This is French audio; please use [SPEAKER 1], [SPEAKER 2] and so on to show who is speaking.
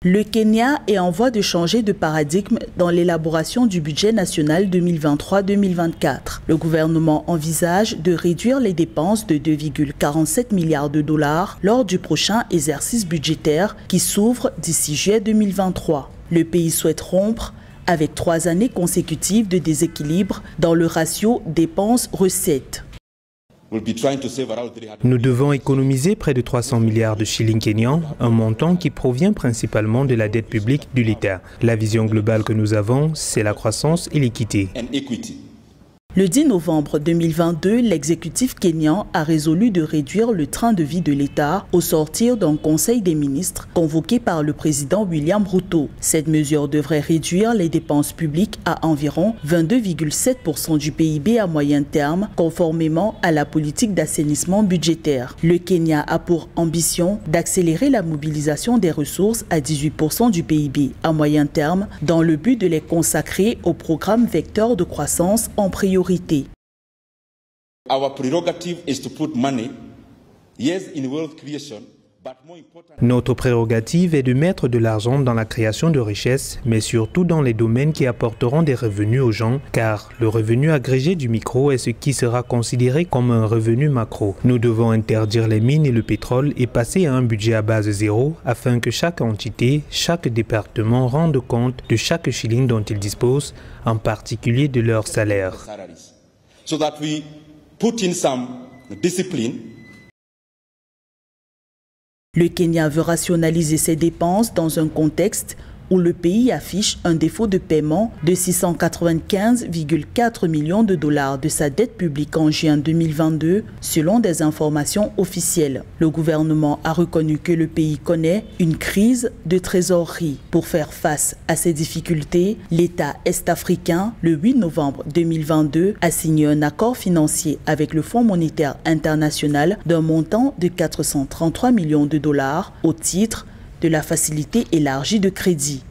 [SPEAKER 1] Le Kenya est en voie de changer de paradigme dans l'élaboration du budget national 2023-2024. Le gouvernement envisage de réduire les dépenses de 2,47 milliards de dollars lors du prochain exercice budgétaire qui s'ouvre d'ici juillet 2023. Le pays souhaite rompre avec 3 années consécutives de déséquilibre dans le ratio dépenses-recettes.
[SPEAKER 2] Nous devons économiser près de 300 milliards de shillings kenyans, un montant qui provient principalement de la dette publique de l'État. La vision globale que nous avons, c'est la croissance et l'équité.
[SPEAKER 1] Le 10 novembre 2022, l'exécutif kényan a résolu de réduire le train de vie de l'État au sortir d'un conseil des ministres convoqué par le président William Ruto. Cette mesure devrait réduire les dépenses publiques à environ 22,7% du PIB à moyen terme, conformément à la politique d'assainissement budgétaire. Le Kenya a pour ambition d'accélérer la mobilisation des ressources à 18% du PIB à moyen terme, dans le but de les consacrer au programme vecteur de croissance en priorité.
[SPEAKER 2] Notre prérogative est de mettre de l'argent dans la création de richesses, mais surtout dans les domaines qui apporteront des revenus aux gens, car le revenu agrégé du micro est ce qui sera considéré comme un revenu macro. Nous devons interdire les mines et le pétrole et passer à un budget à base zéro afin que chaque entité, chaque département rende compte de chaque shilling dont il dispose, en particulier de leur salaire.
[SPEAKER 1] Le Kenya veut rationaliser ses dépenses dans un contexte où le pays affiche un défaut de paiement de 695,4 millions de dollars de sa dette publique en juin 2022, selon des informations officielles. Le gouvernement a reconnu que le pays connaît une crise de trésorerie. Pour faire face à ces difficultés, l'État est-africain, le 8 novembre 2022, a signé un accord financier avec le Fonds monétaire international d'un montant de 433 millions de dollars au titre de la facilité élargie de crédit.